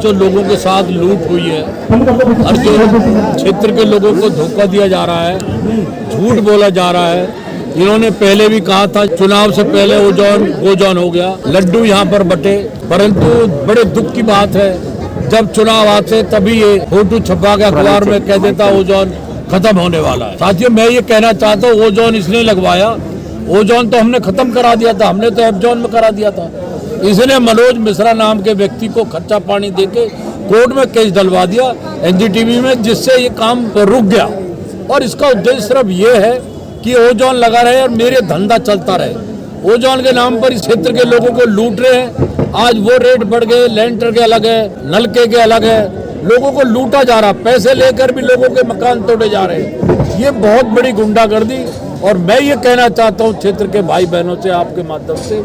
जो लोगों के साथ लूट हुई है और जो क्षेत्र के लोगों को धोखा दिया जा रहा है, झूठ बोला जा रहा है। इन्होंने पहले भी कहा था चुनाव से पहले ओजोन हो गया, लड्डू यहाँ पर बटे, परंतु बड़े दुख की बात है जब चुनाव आते तभी ये फोटो छपा के अखबार में कह देता ओजोन खत्म होने वाला है। साथियों, मैं ये कहना चाहता हूँ ओजोन इसने लगवाया, ओजोन तो हमने खत्म करा दिया था, हमने तो एफजोन में करा दिया था। इसने मनोज मिश्रा नाम के व्यक्ति को खर्चा पानी देके कोर्ट में केस डलवा दिया एनडीटीवी में, जिससे ये काम रुक गया। और इसका उद्देश्य सिर्फ ये है कि ओजोन लगा रहे और मेरे धंधा चलता रहे। ओजोन के नाम पर इस क्षेत्र के लोगों को लूट रहे हैं। आज वो रेट बढ़ गए, लेंटर के अलग है, नलके के अलग है, लोगों को लूटा जा रहा, पैसे लेकर भी लोगों के मकान तोड़े जा रहे हैं। ये बहुत बड़ी गुंडागर्दी। और मैं ये कहना चाहता हूँ क्षेत्र के भाई बहनों से, आपके माध्यम से,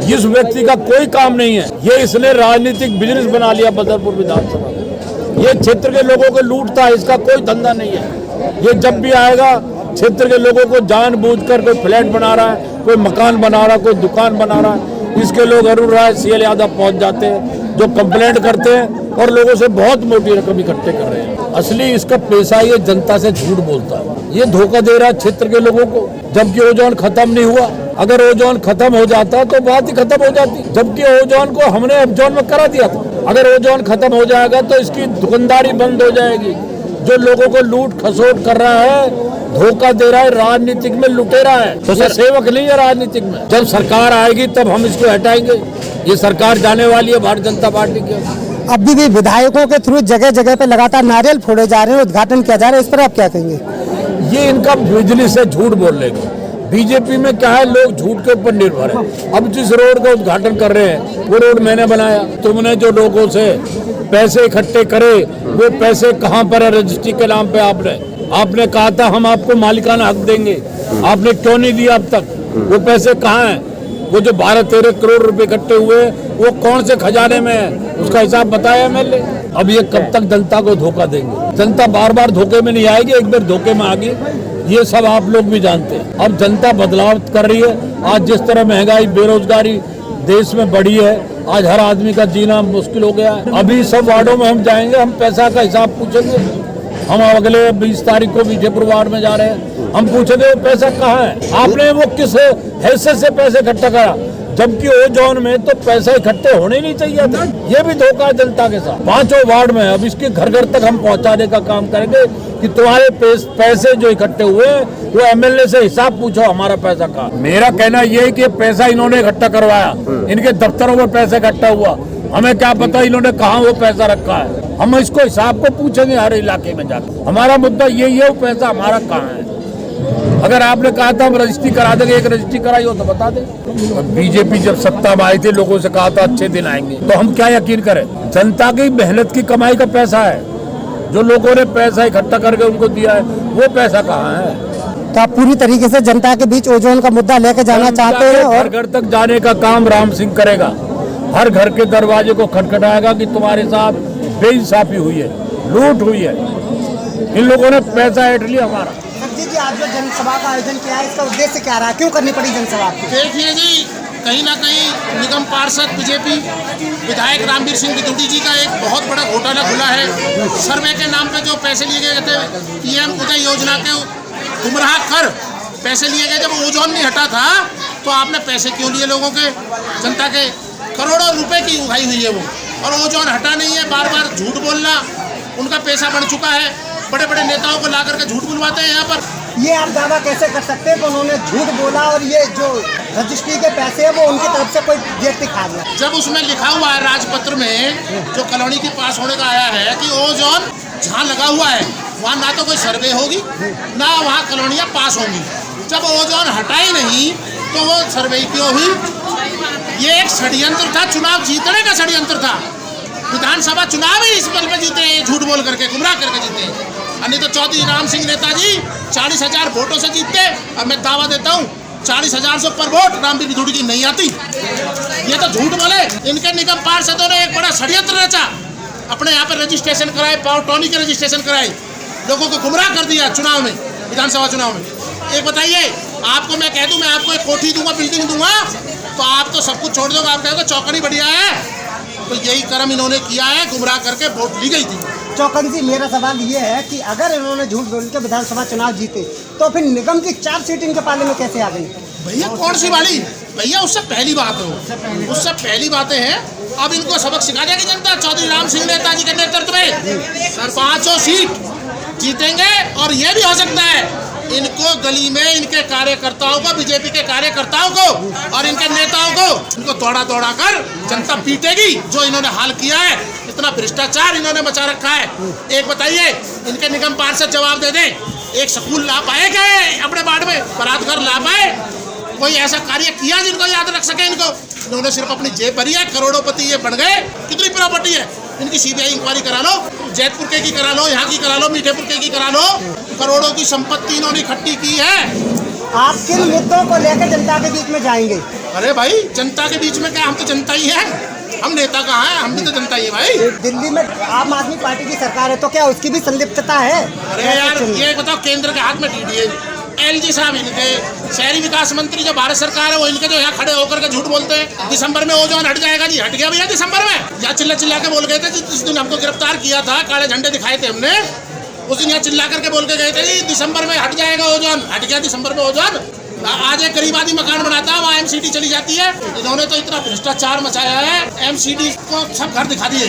इस व्यक्ति का कोई काम नहीं है, ये इसने राजनीतिक बिजनेस बना लिया बदरपुर विधानसभा में। ये क्षेत्र के लोगों को लूटता है, इसका कोई धंधा नहीं है। ये जब भी आएगा क्षेत्र के लोगों को जानबूझकर कोई फ्लैट बना रहा है, कोई मकान बना रहा है, कोई दुकान बना रहा है। इसके लोग अरुण राय, सीएल यादव पहुंच जाते हैं जो कंप्लेंट करते हैं और लोगों से बहुत मोटी रकम इकट्ठे कर रहे हैं। असली इसका पैसा ये जनता से झूठ बोलता है, ये धोखा दे रहा है क्षेत्र के लोगों को, जबकि ओजोन खत्म नहीं हुआ। अगर ओजोन खत्म हो जाता तो बात ही खत्म हो जाती, जबकि ओजोन को हमने एफजोन में करा दिया था। अगर ओजोन खत्म हो जाएगा तो इसकी दुकानदारी बंद हो जाएगी। जो लोगों को लूट खसोट कर रहा है, धोखा दे रहा है, राजनीतिक में लुटेरा है, तो सेवक नहीं है राजनीतिक में। जब सरकार आएगी तब हम इसको हटाएंगे। ये सरकार जाने वाली है भारतीय जनता पार्टी की। अभी भी विधायकों के थ्रू जगह जगह पे लगातार नारियल फोड़े जा रहे हैं, उद्घाटन किया जा रहा है, इस पर आप क्या कहेंगे? ये इनका बिजनेस है, झूठ बोलने का। बीजेपी में क्या है, लोग झूठ के ऊपर निर्भर है। अब जिस रोड का उद्घाटन कर रहे हैं वो रोड मैंने बनाया। तुमने जो लोगों से पैसे इकट्ठे करे वो पैसे कहाँ पर है? रजिस्ट्री के नाम पे आपने कहा था हम आपको मालिकाना हक देंगे, आपने क्यों नहीं दिया अब तक? वो पैसे कहाँ हैं? वो जो 12-13 करोड़ रुपए इकट्ठे हुए वो कौन से खजाने में है, उसका हिसाब बताया मैंने। अब ये कब तक जनता को धोखा देंगे? जनता बार बार धोखे में नहीं आएगी, एक बार धोखे में आ गई, ये सब आप लोग भी जानते हैं। अब जनता बदलाव कर रही है। आज जिस तरह महंगाई, बेरोजगारी देश में बढ़ी है, आज हर आदमी का जीना मुश्किल हो गया है। अभी सब वार्डों में हम जाएंगे, हम पैसा का हिसाब पूछेंगे। हम अगले 20 तारीख को विजयपुर वार्ड में जा रहे हैं, हम पूछेंगे वो पैसा कहाँ है, आपने वो किस हैसियत से पैसे इकट्ठा करा? जबकि ओजोन में तो पैसे इकट्ठे होने नहीं चाहिए थे। ये भी धोखा है जनता के साथ। 5 वार्ड में अब इसके घर घर तक हम पहुंचाने का काम करेंगे कि तुम्हारे पैसे जो इकट्ठे हुए वो एमएलए से हिसाब पूछो, हमारा पैसा कहाँ। मेरा कहना ये है कि पैसा इन्होंने इकट्ठा करवाया, इनके दफ्तरों में पैसा इकट्ठा हुआ, हमें क्या पता इन्होंने कहाँ वो पैसा रखा है। हम इसको हिसाब को पूछेंगे हर इलाके में जाकर। हमारा मुद्दा यही है, वो पैसा हमारा कहाँ है। अगर आपने कहा था हम रजिस्ट्री करा देंगे, एक रजिस्ट्री कराई हो तो बता दें। बीजेपी जब सत्ता में आई थी लोगों से कहा था अच्छे दिन आएंगे, तो हम क्या यकीन करें? जनता की मेहनत की कमाई का पैसा है, जो लोगों ने पैसा इकट्ठा करके उनको दिया है, वो पैसा कहाँ है? तो आप पूरी तरीके से जनता के बीच ओजोन का मुद्दा लेकर जाना चाहते हैं और घर तक जाने का काम राम सिंह करेगा। हर घर के दरवाजे को खटखटाएगा कि तुम्हारे साथ बेइंसाफी हुई है, लूट हुई है, इन लोगों ने पैसा ऐंठ लिया हमारा। जी, आज जो जनसभा का आयोजन किया है, इसका उद्देश्य क्या रहा, क्यों करनी पड़ी जनसभा? देखिए जी, कहीं ना कहीं निगम पार्षद बीजेपी विधायक रामवीर सिंह बिदुड़ी जी का एक बहुत बड़ा घोटाला खुला है। सर्वे के नाम पे जो पैसे लिए गए थे पीएम उदय योजना के गुमराह कर पैसे लिए गए, जब ओजोन नहीं हटा था तो आपने पैसे क्यों लिए लोगों के? जनता के करोड़ों रुपए की उगाई हुई है वो, और ओजोन हटा नहीं है। बार बार झूठ बोलना उनका पैसा बढ़ चुका है। बड़े बड़े नेताओं को ला करके झूठ बुलवाते हैं यहाँ पर। ये आप दावा कैसे कर सकते हैं कि उन्होंने झूठ बोला और ये जो रजिस्ट्री के पैसे हैं वो उनकी तरफ से कोई व्यक्ति खा गया? जब उसमें लिखा हुआ है राजपत्र में जो कॉलोनी की पास होने का आया है कि ओजोन जहाँ लगा हुआ है वहाँ ना तो कोई सर्वे होगी ना वहाँ कॉलोनियाँ पास होंगी। जब ओजोन हटा ही नहीं तो वो सर्वे क्यों हुई? ये एक षड्यंत्र था, चुनाव जीतने का षड्यंत्र था। विधानसभा चुनाव ही इस बल में जीते हैं, झूठ बोल करके, गुमराह करके जीते हैं। नहीं तो चौधरी राम सिंह नेताजी 40,000 वोटों से जीतते, और मैं दावा देता हूँ 40,000 से ऊपर वोट रामवीर बिदुड़ी की नहीं आती। ये तो झूठ बोले। इनके निगम पार्षदों ने एक बड़ा षड्यंत्र रचा, अपने यहाँ पे रजिस्ट्रेशन कराए, पावर टॉनी के रजिस्ट्रेशन कराए, लोगों को गुमराह कर दिया चुनाव में, विधानसभा चुनाव में। एक बताइए, आपको मैं कह दूं मैं आपको एक कोठी दूंगा, बिल्डिंग दूंगा, तो आप तो सब कुछ छोड़ दोगे, आप कहोगे चौकड़ी बढ़िया है, तो यही कर्म इन्होंने किया है, गुमराह करके वोट ली गई थी। चौकन जी, मेरा सवाल ये है कि अगर इन्होंने झूठ बोल के विधानसभा चुनाव जीते तो फिर निगम की 4 सीट इनके पाले में कैसे आ गई? भैया कौन सी वाली? भैया उससे पहली बात हो, उससे पहली बातें हैं। अब इनको सबक सिखा देगी जनता। चौधरी राम सिंह नेताजी के नेतृत्व में 5 सीट जीतेंगे और ये भी हो सकता है इनको गली में इनके कार्यकर्ताओं को, बीजेपी के कार्यकर्ताओं को और इनके नेताओं को इनको दौड़ा दौड़ा कर जनता पीटेगी। जो इन्होंने हाल किया है, इतना भ्रष्टाचार इन्होंने मचा रखा है। एक बताइए, इनके निगम पार्षद जवाब दे दें, एक स्कूल ला पाए क्या अपने वार्ड में? बरात घर ला पाए? कोई ऐसा कार्य किया जिनको याद रख सके? इन्होंने सिर्फ अपनी जेब भरी है। करोड़ोंपति ये बन गए। कितनी प्रॉपर्टी है इनकी? सीबीआई इंक्वायरी करा लो, जैतपुर के की करा लो, यहाँ की करा लो, मीठेपुर के की करा लो। करोड़ों की संपत्ति इन्होंने इकट्ठी की है। आप किन मुद्दों को लेकर जनता के बीच में जाएंगे? अरे भाई, जनता के बीच में क्या, हम तो जनता ही है। हम नेता कहाँ हैं? हम भी तो जनता ही है भाई। दिल्ली में आम आदमी पार्टी की सरकार है, तो क्या उसकी भी संलिप्तता है? अरे यार, ये बताओ, केंद्र के हाथ में डीडीए, एलजी साहब इनके, शहरी विकास मंत्री जो भारत सरकार है वो इनके, जो यहाँ खड़े होकर के झूठ बोलते हैं। दिसंबर में ओजोन हट जाएगा जी, हट गया भैया दिसंबर में। यहाँ चिल्ला चिल्ला के बोल गए थे जिस दिन हमको गिरफ्तार किया था, काले झंडे दिखाए थे हमने, उस दिन यहाँ चिल्ला करके बोल के गए थे जी दिसंबर में हट जाएगा ओजोन। हट गया दिसंबर में ओजोन। आज एक गरीब आदमी मकान बनाता है, वहाँ एमसीडी चली जाती है। इन्होंने तो इतना भ्रष्टाचार मचाया है, एमसीडी को सब घर दिखा दिए।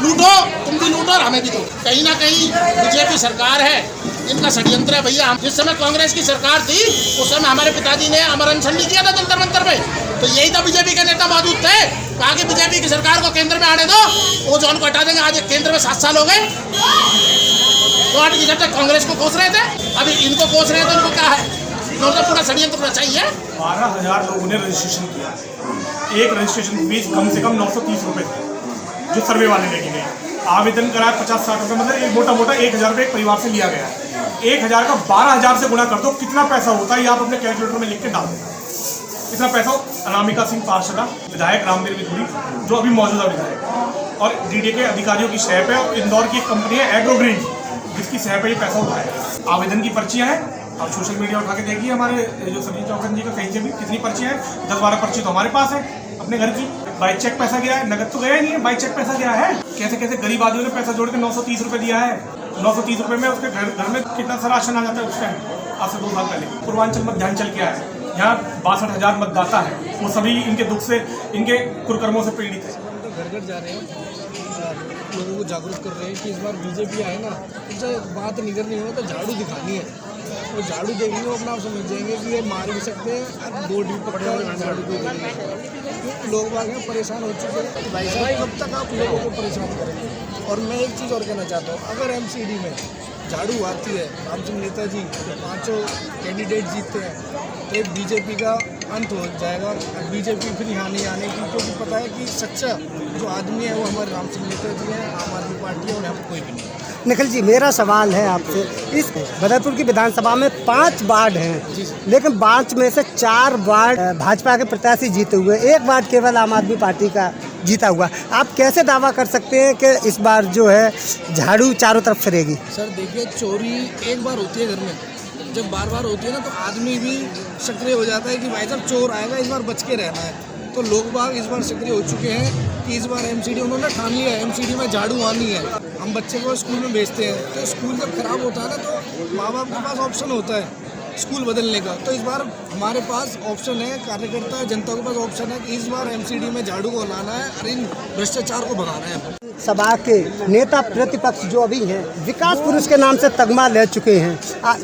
लूटो, तुम भी लूटो और हमें भी दो। कहीं ना कहीं बीजेपी सरकार है, इनका षड्यंत्र है भैया। जिस समय कांग्रेस की सरकार थी उस समय हमारे पिताजी ने अमर अनशन नहीं किया था जंतर मंतर पे, तो यही तो बीजेपी के नेता मौजूद थे। कहा कि बीजेपी की सरकार को केंद्र में आने दो, वो जोन को हटा देंगे। आज केंद्र में 7 साल हो गए, तो जब तक कांग्रेस को कोस रहे थे, अभी इनको कोस रहे हैं, तो इनको क्या है? इन्होंने पूरा षड्यंत्र होना चाहिए। 12,000 लोगों ने रजिस्ट्रेशन किया। एक रजिस्ट्रेशन फीस कम से कम 930 रुपये थी, जो सर्वे वाले लेके गए। आवेदन कराया 50-60 रुपये, मतलब एक मोटा 1,000 रुपये एक परिवार से लिया गया। 1,000 का 12,000 से गुणा कर दो, कितना पैसा होता है ये आप अपने कैलकुलेटर में लिख के डाल दें। इतना पैसा अनामिका सिंह पार्षद, विधायक रामवीर विधुरी जो अभी मौजूदा विधायक, और डीडीए के अधिकारियों की शहर पे, और इंदौर की एक कंपनी है एग्रोग्रीन जिसकी शहर पे ये पैसा उठाया। आवेदन की पर्चियाँ हैं, आप सोशल मीडिया उठा के देखिए हमारे जो सभी चौकन जी का, कहीं से भी कितनी पर्चियाँ हैं। 10-12 पर्ची तो हमारे पास है अपने घर की। बाई चेक पैसा गया है, नगद तो गया ही नहीं है, बाई चेक पैसा गया है। कैसे कैसे गरीब आदमियों ने पैसा जोड़ के 930 रुपये दिया है। 930 रुपये में उसके घर में कितना सारा राशन आ जाता है उस टाइम, आज से 2 साल पहले। पूर्वांचल मध्यांचल क्या है, यहाँ 62,000 मतदाता है, वो सभी इनके दुख से, इनके कुकर्मों से पीड़ित है। घर घर जा रहे हैं, लोगों को जागरूक कर रहे हैं कि इस बार बीजेपी आए ना, उनसे बात नहीं करनी हो तो झाड़ू दिखानी है। वो झाड़ू देखेंगे, वो अपना आप समझ जाएंगे कि ये मार भी सकते हैं, वोट भी पकड़े और झाड़ू भी देंगे। लोग बाग हैं परेशान हो चुके हैं। भाई साहब, कब तक आप लोगों को परेशान करेंगे? और मैं एक चीज़ और कहना चाहता हूँ, अगर एमसीडी में झाड़ू आती है, राम सिंह नेताजी 5 कैंडिडेट जीतते हैं, तो एक बीजेपी का अंत हो जाएगा। बीजेपी फिर यहाँ नहीं आने की, क्योंकि पता है कि सच्चा जो आदमी है वो हमारे राम सिंह नेताजी हैं, आम आदमी पार्टी है, और हम कोई भी नहीं। निखिल जी, मेरा सवाल है आपसे, इस बदरपुर की विधानसभा में 5 वार्ड हैं, लेकिन 5 में से 4 वार्ड भाजपा के प्रत्याशी जीते हुए, 1 वार्ड केवल आम आदमी पार्टी का जीता हुआ। आप कैसे दावा कर सकते हैं कि इस बार जो है झाड़ू चारों तरफ फिरेगी? सर देखिए, चोरी एक बार होती है घर में, जब बार बार होती है ना, तो आदमी भी सक्रिय हो जाता है कि भाई साहब चोर आएगा, इस बार बच के रहना है। तो लोग बाग इस बार सक्रिय हो चुके हैं कि इस बार एमसीडी उन्होंने ठान लिया है, एमसीडी में झाड़ू आनी है। हम बच्चे को स्कूल में भेजते हैं, तो स्कूल जब खराब होता है ना, तो माँ बाप के पास ऑप्शन होता है स्कूल बदलने का। तो इस बार हमारे पास ऑप्शन है, कार्यकर्ता जनता के पास ऑप्शन है कि इस बार एमसीडी में झाड़ू को लाना है और इन भ्रष्टाचार को भगाना है। सभा के नेता प्रतिपक्ष जो अभी हैं, विकास पुरुष के नाम से तगमा ले चुके हैं।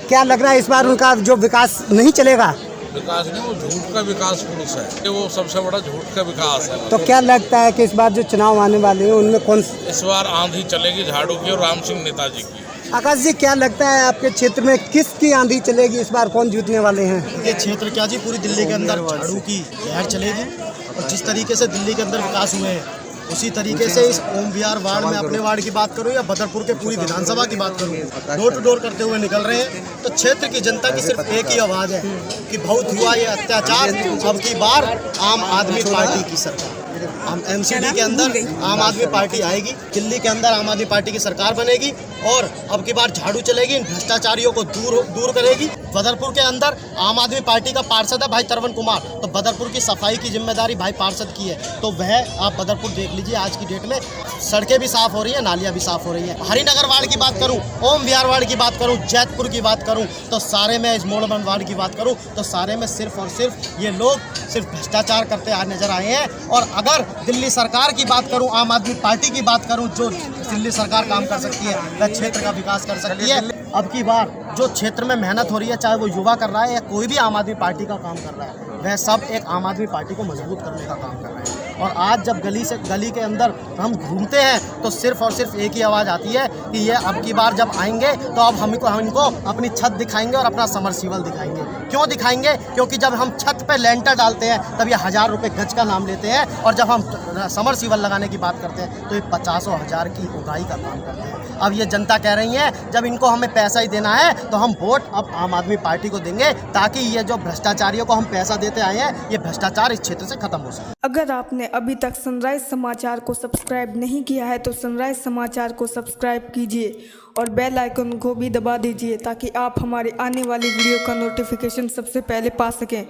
क्या लग रहा है इस बार उनका जो विकास नहीं चलेगा? विकास नहीं, वो झूठ का विकास पुरुष है, वो सबसे बड़ा झूठ का विकास है। तो क्या लगता है कि इस बार जो चुनाव आने वाले हैं उनमें कौन? इस बार आंधी चलेगी झाड़ू की और राम सिंह नेताजी की। आकाश जी, क्या लगता है आपके क्षेत्र में किसकी आंधी चलेगी इस बार, कौन जीतने वाले हैं? ये क्षेत्र क्या जी, पूरी दिल्ली के अंदर झाड़ू की लहर चलेगी। और जिस तरीके से दिल्ली के अंदर विकास हुए हैं, उसी तरीके से इस ओम विहार वार्ड में, अपने वार्ड की बात करूं या बदरपुर के पूरी विधानसभा की बात करूं, डोर टू डोर करते हुए निकल रहे हैं। तो क्षेत्र की जनता की सिर्फ एक ही आवाज़ है कि बहुत हुआ ये अत्याचार, अब की बार आम आदमी पार्टी की सरकार। एमसीडी के अंदर आम आदमी पार्टी आएगी, दिल्ली के अंदर आम आदमी पार्टी की सरकार बनेगी और अब की बार झाड़ू चलेगी, इन भ्रष्टाचारियों को दूर करेगी। बदरपुर के अंदर आम आदमी पार्टी का पार्षद है भाई तरवन कुमार, तो बदरपुर की सफाई की जिम्मेदारी भाई पार्षद की है। तो वह आप बदरपुर देख लीजिए, आज की डेट में सड़कें भी साफ हो रही है, नालियाँ भी साफ हो रही है। हरिनगर वार्ड की बात करूँ, ओम विहार वार्ड की बात करूँ, जैतपुर की बात करूँ, तो सारे में इस मोड़बंद वार्ड की बात करूँ तो सारे में सिर्फ और सिर्फ ये लोग सिर्फ भ्रष्टाचार करते नजर आए हैं। और अगर दिल्ली सरकार की बात करूं, आम आदमी पार्टी की बात करूं, जो दिल्ली सरकार काम कर सकती है वह क्षेत्र का विकास कर सकती है। अब की बार जो क्षेत्र में मेहनत हो रही है, चाहे वो युवा कर रहा है या कोई भी आम आदमी पार्टी का काम कर रहा है, वह सब एक आम आदमी पार्टी को मजबूत करने का काम कर रहे हैं। और आज जब गली के अंदर हम घूमते हैं तो सिर्फ और सिर्फ एक ही आवाज़ आती है कि ये अब की बार जब आएंगे तो अब हम इनको अपनी छत दिखाएंगे और अपना समरसीबल दिखाएंगे। क्यों दिखाएंगे? क्योंकि जब हम छत पे लेंटर डालते हैं तब ये 1000 रुपये गज का नाम लेते हैं, और जब हम समरसीबल लगाने की बात करते हैं तो ये 50,000 की उगाई का काम करते हैं। अब ये जनता कह रही है जब इनको हमें पैसा ही देना है तो हम वोट अब आम आदमी पार्टी को देंगे, ताकि ये जो भ्रष्टाचारियों को हम पैसा देते आए हैं, ये भ्रष्टाचार इस क्षेत्र से खत्म हो सके। अगर आपने अभी तक सनराइज समाचार को सब्सक्राइब नहीं किया है तो सनराइज समाचार को सब्सक्राइब कीजिए और बेल आइकन को भी दबा दीजिए, ताकि आप हमारे आने वाली वीडियो का नोटिफिकेशन सबसे पहले पा सकें।